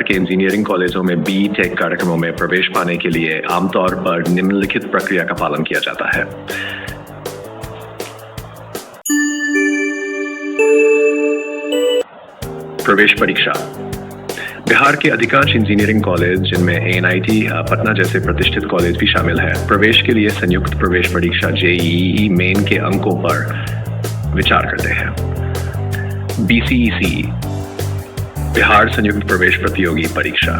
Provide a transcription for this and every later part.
के इंजीनियरिंग कॉलेजों में बी टेक कार्यक्रमों में प्रवेश पाने के लिए आमतौर पर निम्नलिखित प्रक्रिया का पालन किया जाता है। प्रवेश परीक्षा। बिहार के अधिकांश इंजीनियरिंग कॉलेज, जिनमें एएनआईटी पटना जैसे प्रतिष्ठित कॉलेज भी शामिल है, प्रवेश के लिए संयुक्त प्रवेश परीक्षा जेईई मेन के अंकों पर विचार करते हैं। बीसीईसी बिहार संयुक्त प्रवेश प्रतियोगी परीक्षा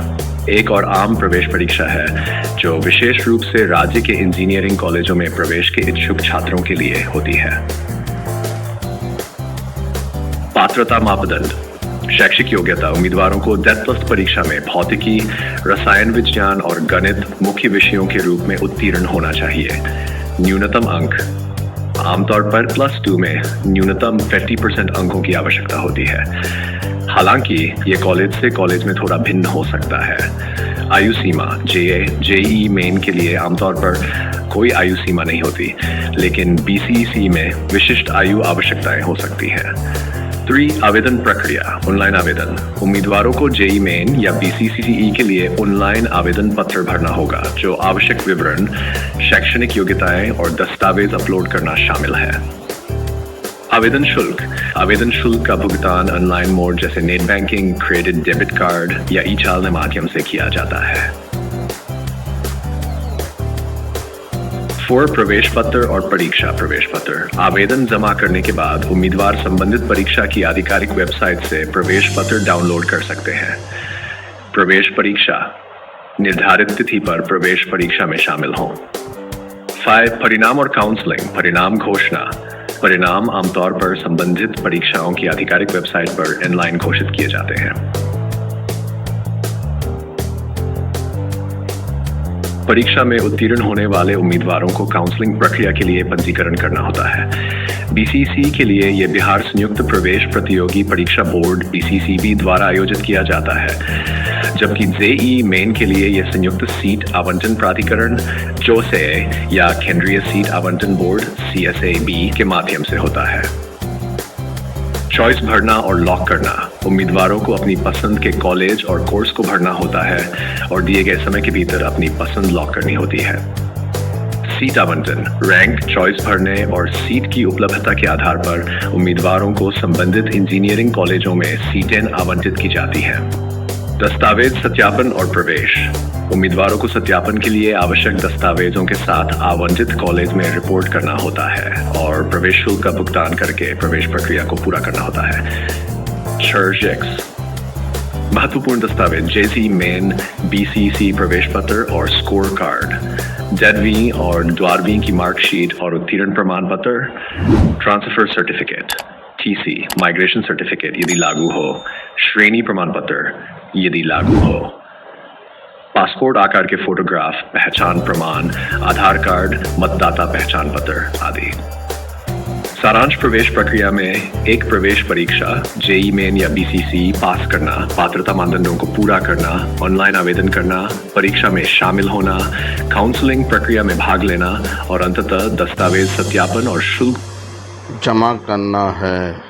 एक और आम प्रवेश परीक्षा है जो विशेष रूप से राज्य के इंजीनियरिंग कॉलेजों में प्रवेश के इच्छुक छात्रों के लिए होती है। पात्रता मापदंड। शैक्षिक योग्यता। उम्मीदवारों को 10+ परीक्षा में भौतिकी, रसायन विज्ञान और गणित मुख्य विषयों के रूप में उत्तीर्ण होना चाहिए। न्यूनतम अंक। आमतौर पर +2 में न्यूनतम 50% अंकों की आवश्यकता होती है। हालांकि ये कॉलेज से कॉलेज में थोड़ा भिन्न हो सकता है। आयु सीमा। जेईई मेन के लिए आमतौर पर कोई आयु सीमा नहीं होती, लेकिन बीसीईसी में विशिष्ट आयु आवश्यकताएं हो सकती हैं। 3. आवेदन प्रक्रिया। ऑनलाइन आवेदन। उम्मीदवारों को जेईई मेन या बीसीसीई के लिए ऑनलाइन आवेदन पत्र भरना होगा, जो आवश्यक विवरण, शैक्षणिक योग्यताएं और दस्तावेज अपलोड करना शामिल है। आवेदन शुल्क। आवेदन शुल्क का भुगतान ऑनलाइन मोड जैसे net banking, credit debit card या ई-चाल के माध्यम से किया जाता है। 4. प्रवेश पत्र और परीक्षा प्रवेश पत्र। आवेदन जमा करने के बाद उम्मीदवार संबंधित परीक्षा की आधिकारिक वेबसाइट से प्रवेश पत्र डाउनलोड कर सकते हैं। प्रवेश परीक्षा। निर्धारित तिथि पर प्रवेश परीक्षा में शामिल हों। 5. परिणाम और काउंसलिंग। परिणाम घोषणा। परिणाम आमतौर पर संबंधित परीक्षाओं की आधिकारिक वेबसाइट पर ऑनलाइन घोषित किए जाते हैं। परीक्षा में उत्तीर्ण होने वाले उम्मीदवारों को काउंसलिंग प्रक्रिया के लिए पंजीकरण करना होता है। बीसीसी के लिए यह बिहार संयुक्त प्रवेश प्रतियोगी परीक्षा बोर्ड बीसीसीबी द्वारा आयोजित किया जाता है, जबकि जेईई मेन के लिए यह संयुक्त सीट आवंटन प्राधिकरण जोसे या केंद्रीय सीट आवंटन बोर्ड सीएसएबी के माध्यम से होता है। चॉइस भरना और लॉक करना। उम्मीदवारों को अपनी पसंद के कॉलेज और कोर्स को भरना होता है और दिए गए समय के भीतर अपनी पसंद लॉक करनी होती है। सीट आवंटन। रैंक, चॉइस भरने और सीट की उपलब्धता के आधार पर उम्मीदवारों को संबंधित इंजीनियरिंग कॉलेजों में सीटें आवंटित की जाती हैं। दस्तावेज सत्यापन और प्रवेश। उम्मीदवारों को सत्यापन के लिए आवश्यक दस्तावेजों के साथ आवंटित कॉलेज में रिपोर्ट करना होता है और प्रवेश शुल्क का भुगतान करके प्रवेश प्रक्रिया को पूरा करना होता है। सर्जिक्स। महत्वपूर्ण दस्तावेज जेईई मेन, बीसीसी प्रवेश पत्र और स्कोर कार्ड, 10वीं और 12वीं की मार्कशीट और उत्तीर्ण प्रमाण पत्र, transfer certificate, TC, migration certificate यदि लागू हो, श्रेणी प्रमाण पत्र यदि लागू हो, पासपोर्ट आकार के फोटोग्राफ, पहचान प्रमाण, आधार कार्ड, मतदाता पहचान पत्र आदि। सारांश प्रवेश प्रक्रिया में एक प्रवेश परीक्षा जेईई मेन या बीसीसी पास करना, पात्रता मानदंडों को पूरा करना, ऑनलाइन आवेदन करना, परीक्षा में शामिल होना, काउंसलिंग प्रक्रिया में भाग लेना और अंततः दस्तावेज सत्यापन और शुल्क जमा करना है।